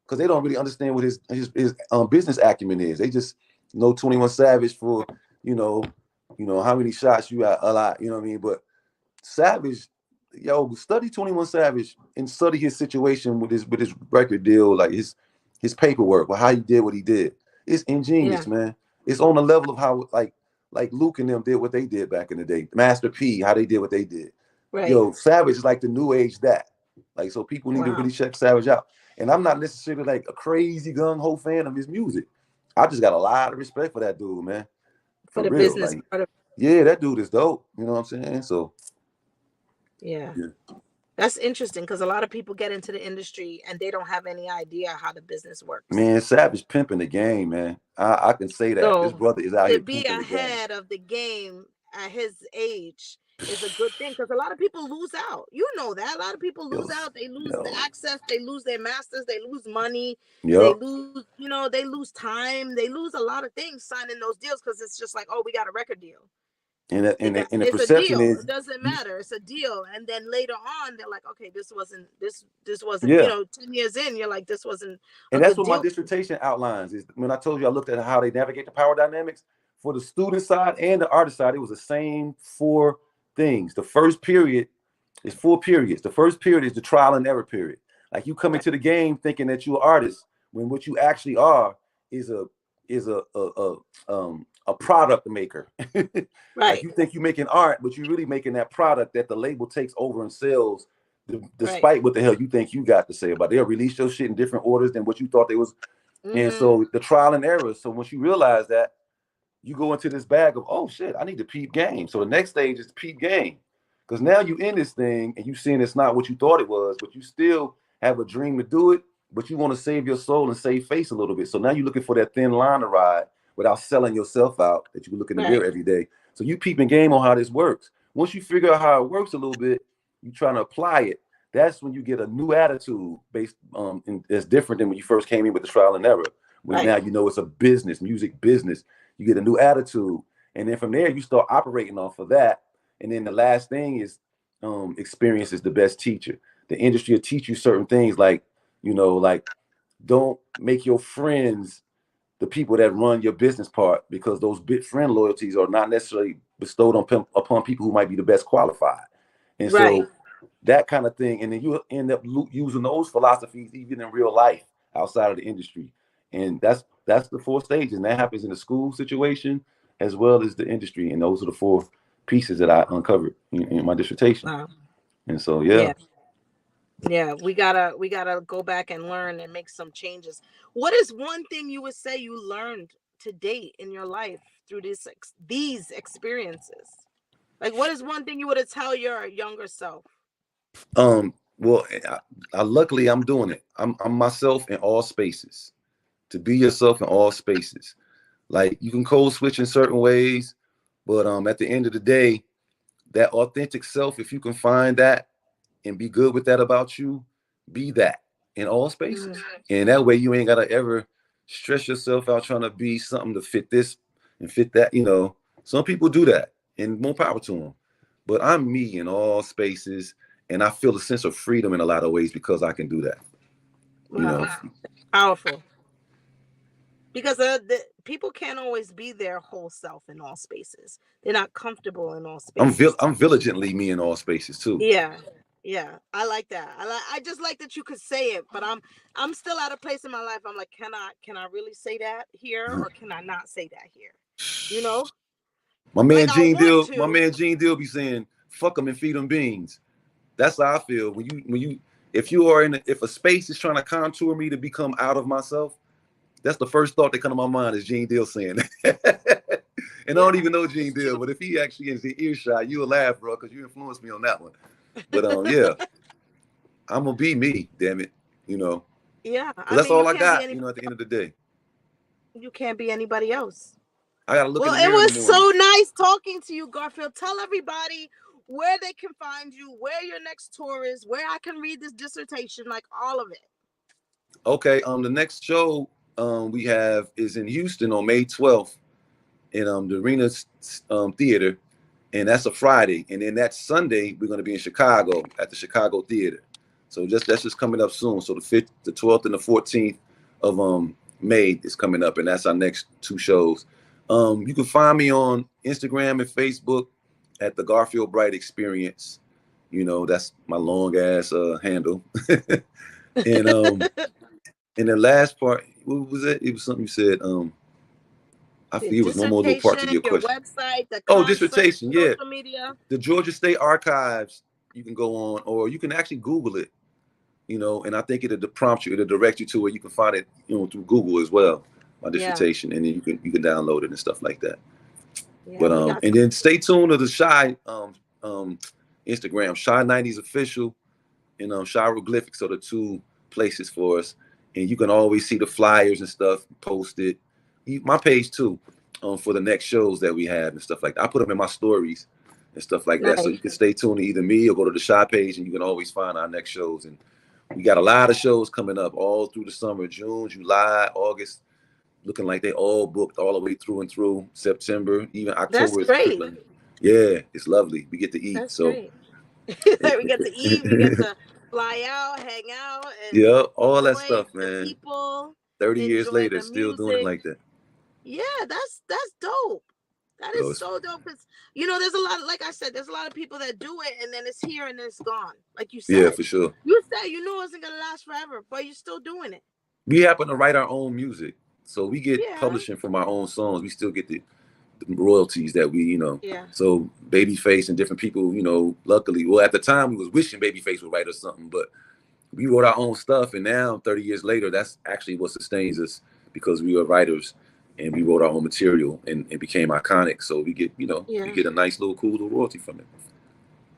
because they don't really understand what his business acumen is. They just know 21 Savage for, you know, how many shots you got a lot, you know what I mean? But Savage, study 21 Savage and study his situation with his record deal, like his paperwork, or how he did what he did. It's Yeah. ingenious, man. It's on the level of how like Luke and them did what they did back in the day. Master P, how they did what they did. Right. Savage is like the new age that. Like, so people need to Wow. really check Savage out. And I'm not necessarily like a crazy gung ho fan of his music. I just got a lot of respect for that dude, man. For For the real. business Like, part of yeah, that dude is dope. You know what I'm saying? So yeah. yeah. That's interesting because a lot of people get into the industry and they don't have any idea how the business works. Man, Savage pimping the game, man. I can say that. This So brother is out to here be pimping the game. ahead of the game at his age is a good thing because a lot of people lose out. You know that. A lot of people Yo, lose out. They lose the yo, access, they lose their masters, they lose money, they yep. lose, they lose time, they lose a lot of things signing those deals because it's just like, oh, we got a record deal. And the, and It the, got and the it's a perception deal. is, It doesn't matter. It's a deal. And then later on, they're like, okay, this wasn't, yeah. 10 years in, you're like, this wasn't a And that's good what my deal. dissertation outlines. Is when I told you I looked at how they navigate the power dynamics for the student side and the artist side. It was the same four things. The first period is 4 periods. The first period is the trial and error period. Like, you come Right. into the game thinking that you're an artist when what you actually are is a product maker. Like, Right. you think you're making art, but you're really making that product that the label takes over and sells, Right. despite what the hell you think you got to say about it. They'll release your shit in different orders than what you thought they was. And Mm-hmm. so the trial and error. So once you realize that, you go into this bag of, oh shit, I need to peep game. So the next stage is peep game. Because now you in this thing and you seeing it's not what you thought it was, but you still have a dream to do it, but you want to save your soul and save face a little bit. So now you're looking for that thin line to ride without selling yourself out, that you can look in the Right. mirror every day. So you peeping game on how this works. Once you figure out how it works a little bit, you trying to apply it. That's when you get a new attitude based that's different than when you first came in with the trial and error. When Right. now it's a business, music business. You get a new attitude, and then from there you start operating off of that. And then the last thing is, experience is the best teacher. The industry will teach you certain things, like, like, don't make your friends the people that run your business part, because those big friend loyalties are not necessarily bestowed upon people who might be the best qualified. And Right. so that kind of thing, and then you end up using those philosophies even in real life outside of the industry. And that's the 4 stages, and that happens in the school situation as well as the industry. And those are the 4 pieces that I uncovered in my dissertation. Wow. And so yeah. Yeah. Yeah. We gotta go back and learn and make some changes. What is one thing you would say you learned to date in your life through these experiences? Like, what is one thing you would have tell your younger self? Well, luckily I'm doing it. I'm myself in all spaces. To be yourself in all spaces. Like, you can code switch in certain ways, but at the end of the day, that authentic self, if you can find that and be good with that about you, be that in all Mm. spaces. And that way you ain't gotta ever stress yourself out trying to be something to fit this and fit that. Some people do that, and more power to them. But I'm me in all spaces, and I feel a sense of freedom in a lot of ways because I can do that. You know. Wow. Powerful. Because the people can't always be their whole self in all spaces. They're not comfortable in all spaces. I'm vigilantly me in all spaces too. Yeah. Yeah. I like that. I just like that you could say it, but I'm still at a place in my life. I'm like, can I really say that here or can I not say that here? You know? Like I want My to. man Gene Deal be saying, "Fuck them and feed them beans." That's how I feel if you are if a space is trying to contour me to become out of myself, that's the first thought that come to my mind is Gene Deal saying that. And I don't Yeah. even know Gene It's Deal, true. but if he actually is the earshot, you'll laugh, bro, because you influenced me on that one. But yeah, I'm gonna be me, damn it, you know, Yeah. because I that's mean, you all I can't be got, any at the end of the day. you can't be anybody else. I gotta look in Well, the it mirror in the was morning. so nice talking to you, Garfield. Tell everybody where they can find you, where your next tour is, where I can read this dissertation, like all of it. Okay, the next show we have is in Houston on May 12th in the Arena Theater, and that's a Friday. And then that Sunday we're gonna be in Chicago at the Chicago Theater. So that's just coming up soon. So the 5th, the 12th, and the 14th of May is coming up, and that's our next two shows. You can find me on Instagram and Facebook at the Garfield Bright Experience. That's my long ass handle. And in the last part, what was it? It was something you said. I The forget. It was one more little part to dissertation, your your question. website, the Oh, concert, dissertation. Yeah, social media. the Georgia State Archives. You can go on, or you can actually Google it. And I think it'll prompt you. It'll direct you to where you can find it. Through Google as well. My Yeah. dissertation, and then you can download it and stuff like that. Yeah, But we got and then stay tuned to the Shy Instagram, Shy 90s official, and Hieroglyphics are the two places for us. And you can always see the flyers and stuff posted. My page too, for the next shows that we have and stuff like that. I put them in my stories and stuff like that. So nice. you can stay tuned to either me or go to the Shy page, and you can always find our next shows. And we got a lot of shows coming up all through the summer, June, July, August, looking like they all booked all the way through and through. September, even That's October is great. trickling. Yeah, it's lovely. We get to eat. That's So great. We get to eat, we get to fly out, hang out, and yeah, all that enjoy stuff, the man. people, 30 years enjoy later, the still doing it music. like that. Yeah, that's dope. That Bro, is so dope. Cause there's a lot. Like I said, there's a lot of people that do it, and then it's here and then it's gone. Like you yeah, said, for sure. you knew it wasn't gonna last forever, but you're still doing it. We happen to write our own music. So we get Yeah, publishing from our own songs. We still get the royalties that we. yeah, So Babyface and different people, luckily, well, at the time we was wishing Babyface would write us something, but we wrote our own stuff. And now 30 years later, that's actually what sustains us because we were writers and we wrote our own material and became iconic. So we yeah. get a nice little cool little royalty from it.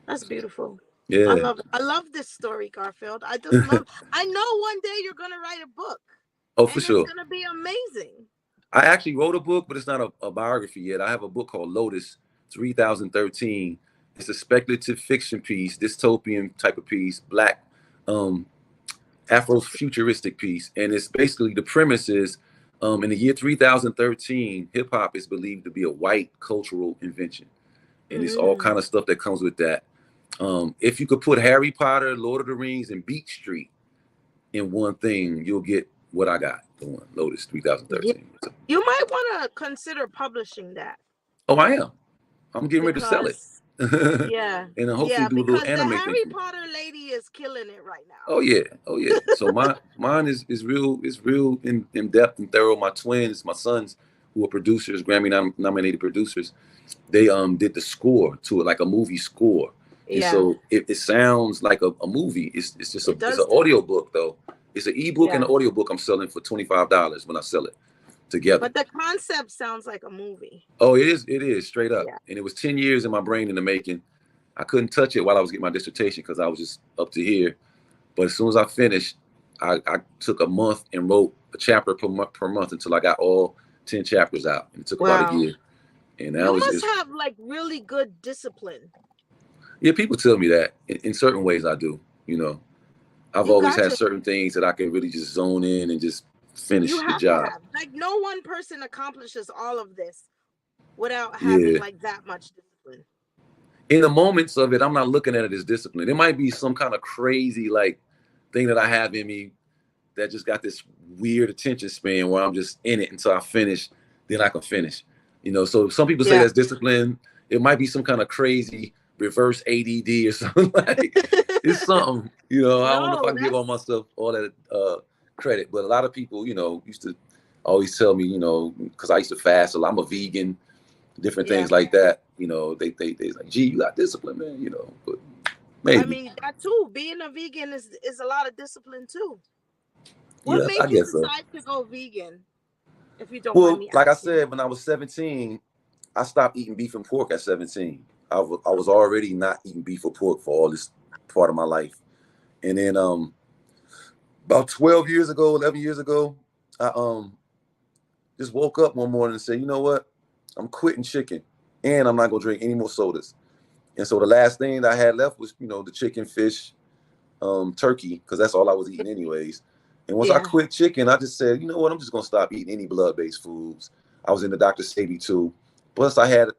That's beautiful. I Yeah. love it. I love this story, Garfield. I just love. I know one day you're gonna write a book, Oh, for and it's sure. gonna be amazing. I actually wrote a book, but it's not a biography yet. I have a book called Lotus 3013. It's a speculative fiction piece, dystopian type of piece, black, um, Afrofuturistic piece. And it's basically the premise is in the year 3013, hip hop is believed to be a white cultural invention. And it's all kind Mm. of stuff that comes with that. If you could put Harry Potter, Lord of the Rings, and Beat Street in one thing, you'll get what I got. The one, Lotus Yeah, 3013. So, you might want to consider publishing that oh, I am. I'm getting ready to sell it. because yeah, And then hopefully yeah, do a little because the anime thing Harry from it. Potter lady is killing it right Oh now. yeah. Oh yeah. So mine is real in depth and thorough. My twins, my sons, who are producers, Grammy nominated producers, they did the score to it, like a movie score. And Yeah, so it sounds like a movie. It's just it it's an does that. audio book though. It's an ebook and Yeah, an audio book I'm selling for $25 when I sell it together. but the concept sounds like a movie. Oh, it is straight up. Yeah. And it was 10 years in my brain in the making. I couldn't touch it while I was getting my dissertation because I was just up to here. But as soon as I finished, I took a month and wrote a chapter per month until I got all 10 chapters out. And it took about a Wow. year. And You now must have like really good discipline. yeah, people tell me that. In certain ways I do. I've You always got had to. certain things that I can really just zone in and just You finish the have to job. have. Like no one person accomplishes all of this without having Yeah. like that much discipline. In the moments of it, I'm not looking at it as discipline. It might be some kind of crazy like thing that I have in me that just got this weird attention span where I'm just in it until I finish, then I can finish. So some people say Yeah. that's discipline. It might be some kind of crazy reverse ADD or something. Like it's something, I don't know if I No, can give all that's myself all that credit, but a lot of people, used to always tell me, because I used to fast, so I'm a vegan, different yeah. things like that. They like, gee, you got discipline, man. But I maybe, mean that too. Being a vegan is a lot of discipline too. What yeah, I made you guess so. decide to go vegan, if you don't mind Well, me like I asking? said, when I was 17, I stopped eating beef and pork at 17. I was already not eating beef or pork for all this part of my life, and then about 12 years ago, 11 years ago, I just woke up one morning and said, you know what, I'm quitting chicken, and I'm not gonna drink any more sodas. And so the last thing that I had left was, the chicken, fish, turkey, because that's all I was eating anyways. And once I Yeah. quit chicken, I just said, you know what, I'm just gonna stop eating any blood-based foods. I was in the Dr. Sebi too. Plus I had,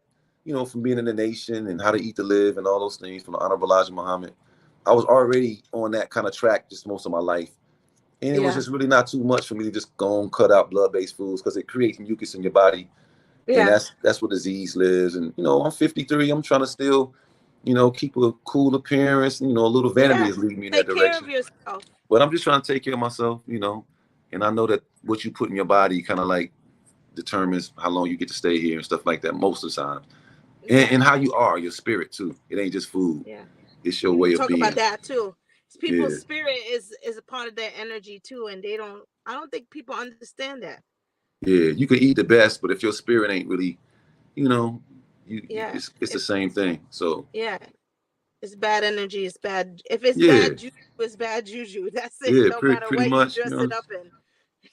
from being in the nation and how to eat to live and all those things from the Honorable Elijah Muhammad. I was already on that kind of track just most of my life. And it was Yeah. just really not too much for me to just go and cut out blood-based foods because it creates mucus in your body. And Yeah. that's where disease lives. And, I'm 53. I'm trying to still, keep a cool appearance. A little vanity Yeah. is leading me in that Take care of direction. yourself. But I'm just trying to take care of myself, and I know that what you put in your body kind of like determines how long you get to stay here and stuff like that most of the time. And how Exactly. you are, your spirit too. It ain't just food. Yeah. It's your We need way to of talk about being. that too. People's Yeah. spirit is a part of their energy too, and I don't think people understand that. Yeah. You can eat the best, but if your spirit ain't really, you know, Yeah. it's the If same thing. So yeah, it's bad energy, it's bad. If it's yeah, bad juju, it's bad juju. That's it. yeah, No matter pretty what you much, dress it up in.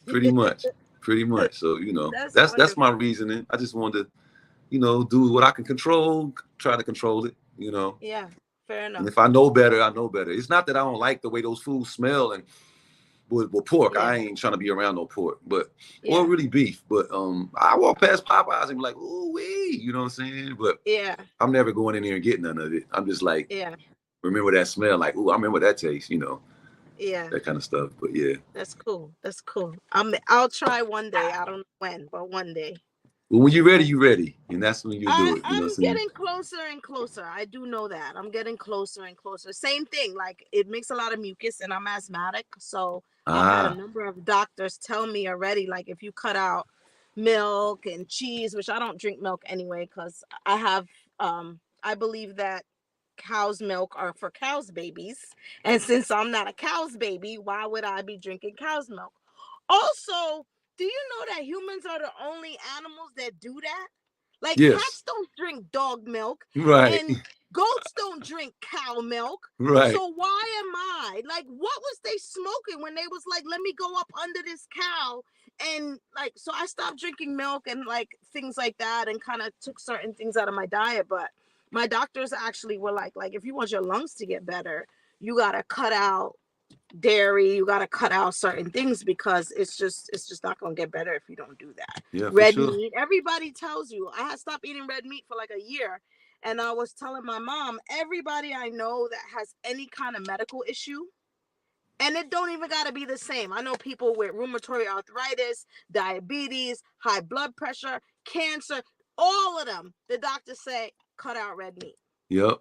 pretty much, pretty much. So That's that's my wonderful. reasoning. I just wanted to, do what I can control, try to control it. Yeah, fair And enough. if I know better, I know better. It's not that I don't like the way those foods smell and with pork. Yeah, I ain't trying to be around no pork, or yeah, really beef. But I walk past Popeyes and be like, ooh wee, you know what I'm saying? But yeah, I'm never going in there and getting none of it. I'm just like, yeah, remember that smell, like, ooh, I remember that taste, yeah. that kind of stuff. But yeah. That's cool. That's cool. I'll try one day. I don't know when, but one day. Well, when you're ready, you're ready. And that's when you do it. You know I'm what I'm saying? getting closer and closer. I do know that. I'm getting closer and closer. Same thing. Like it makes a lot of mucus and I'm asthmatic. So I've had a Ah, number of doctors tell me already, like if you cut out milk and cheese, which I don't drink milk anyway, because I believe that cow's milk are for cow's babies. And since I'm not a cow's baby, why would I be drinking cow's milk? Also, do you know that humans are the only animals that do that? Like yes. cats don't drink dog milk Right. and goats don't drink cow milk. Right. So why am I like what was they smoking when they was like, let me go up under this cow and like so I stopped drinking milk and like things like that and kind of took certain things out of my diet. But my doctors actually were like if you want your lungs to get better, you gotta cut out dairy, you got to cut out certain things because it's just not going to get better if you don't do that. Yeah, for Red sure. meat, everybody tells you. I had stopped eating red meat for like a year and I was telling my mom, everybody I know that has any kind of medical issue, and it don't even got to be the same. I know people with rheumatoid arthritis, diabetes, high blood pressure, cancer, all of them. The doctors say cut out red meat. Yep.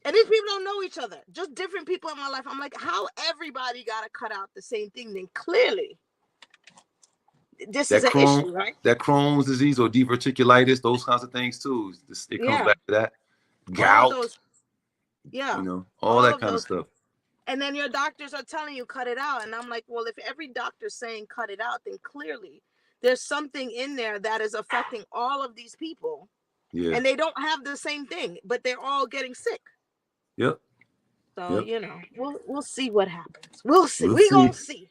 And these people don't know each other. Just different people in my life. I'm like, how everybody got to cut out the same thing? Then clearly, this is That an issue, right? Crohn's disease or diverticulitis, those kinds of things too. It comes Yeah. back to that. All of Gout, those. Yeah. all All that of kind of those. stuff. And then your doctors are telling you cut it out. And I'm like, well, if every doctor's saying cut it out, then clearly there's something in there that is affecting all of these people. Yeah. And they don't have the same thing, but they're all getting sick. Yep. So, Yep. we'll see what happens. We'll see. We'll We gonna see. see.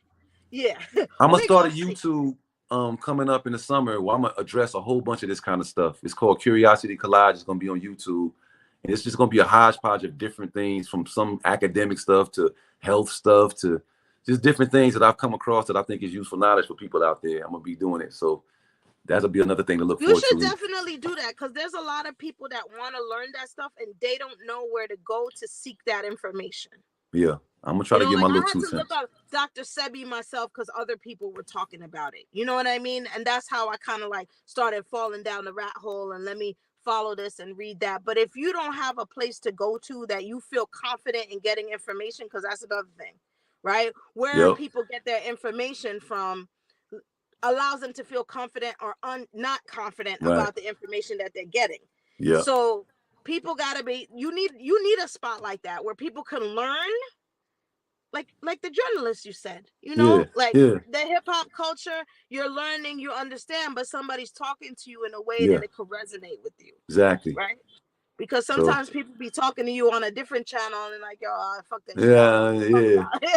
Yeah. I'm gonna We start a gonna see. YouTube coming up in the summer where I'm gonna address a whole bunch of this kind of stuff. It's called Curiosity Collage. It's gonna be on YouTube. And it's just gonna be a hodgepodge of different things from some academic stuff to health stuff to just different things that I've come across that I think is useful knowledge for people out there. I'm gonna be doing it. So that'll be another thing to look You forward should to. definitely do that because there's a lot of people that want to learn that stuff and they don't know where to go to seek that information. Yeah. I'm gonna try to get my Like little I had 2 to look cents. up Dr. Sebi myself because other people were talking about it. You know what I mean? And that's how I kind of like started falling down the rat hole and let me follow this and read that. But if you don't have a place to go to that you feel confident in getting information, because that's another thing, right? Where Yep. people get their information from allows them to feel confident or not confident Right. about the information that they're getting. Yeah. So people gotta be you need a spot like that where people can learn, like the journalists you said, Yeah. like Yeah. the hip-hop culture, you're learning, you understand, but somebody's talking to you in a way Yeah. that it could resonate with you, Exactly. right? Because So sometimes people be talking to you on a different channel and like, yo, fuck that shit, I don't know yeah, what you're talking yeah. about. You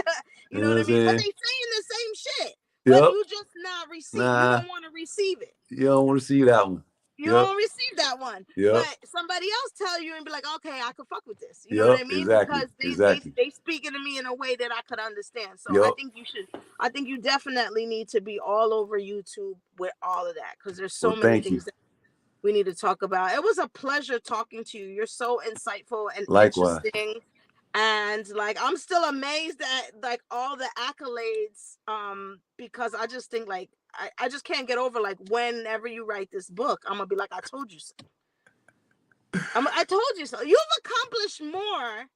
You know know what what I'm I mean? But they saying? saying the same shit, but Yep. you just not receive, you Nah, don't want to receive it. you don't want to see that one. You Yep. don't receive that one, Yep. but somebody else tell you and be like, okay, I could fuck with this. You know what Yep. I mean? Exactly. Because Exactly. they speaking to me in a way that I could understand. So Yep. I think you definitely need to be all over YouTube with all of that, because there's so Well, many thank you. things that we need to talk about. It was a pleasure talking to you. You're so insightful and Likewise. interesting. And like I'm still amazed at like all the accolades, because I just think like I just can't get over like whenever you write this book, I'm gonna be like, I told you so. I told you so. You've accomplished more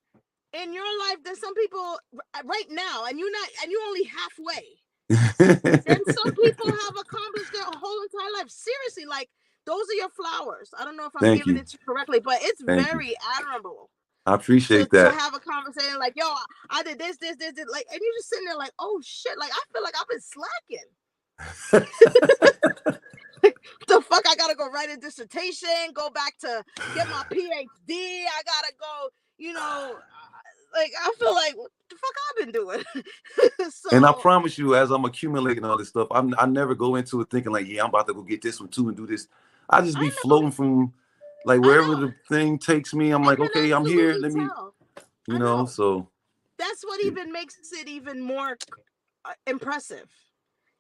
in your life than some people right now, and you're only halfway. Then some people have accomplished their whole entire life. Seriously, like those are your flowers. I don't know if I'm Thank giving you. it to you correctly, but it's Thank you. very admirable I appreciate to that. have a conversation like, yo, I did this, like, and you're just sitting there like, oh shit, like I feel like I've been slacking. The fuck, I gotta go write a dissertation, go back to get my PhD. I gotta go, like I feel like what the fuck I've been doing. So And I promise you, as I'm accumulating all this stuff, I never go into it thinking like, yeah, I'm about to go get this one too and do this. I just be I know, floating from like I wherever know. the thing takes me. I'm I like, can okay, I'm here. absolutely Let me, tell. I know. so That's what even makes it even more impressive.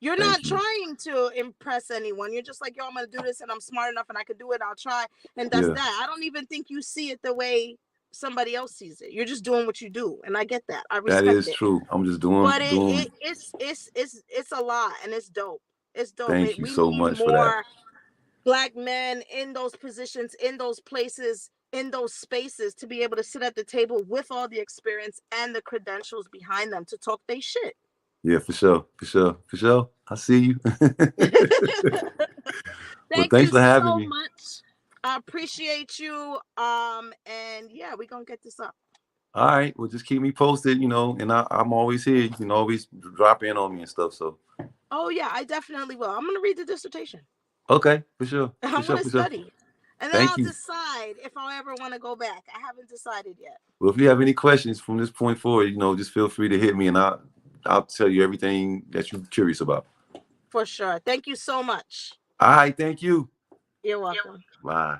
You're not thank you. trying to impress anyone. You're just like, yo, I'm gonna do this and I'm smart enough and I can do it. I'll try. And that's Yeah, that. I don't even think you see it the way somebody else sees it. You're just doing what you do. And I get that. I that respect is it. true. I'm just But doing. it's a lot and it's dope. It's dope. Thank you We so need much for that. more Black men in those positions, in those places, in those spaces to be able to sit at the table with all the experience and the credentials behind them to talk their shit. Yeah, for sure, for sure, for sure. I see you. Well, Thank thanks you for having so me. much. I appreciate you. And yeah, we're gonna get this up. All right, well, just keep me posted, and I'm always here. You can always drop in on me and stuff. So, Oh yeah, I definitely will. I'm gonna read the dissertation. okay, for sure, for I'm sure, gonna for sure. study. And then Thank I'll you. decide if I ever want to go back. I haven't decided yet. Well, if you have any questions from this point forward, just feel free to hit me, and I'll tell you everything that you're curious about. For sure. Thank you so much. All right, thank you. You're welcome. Bye.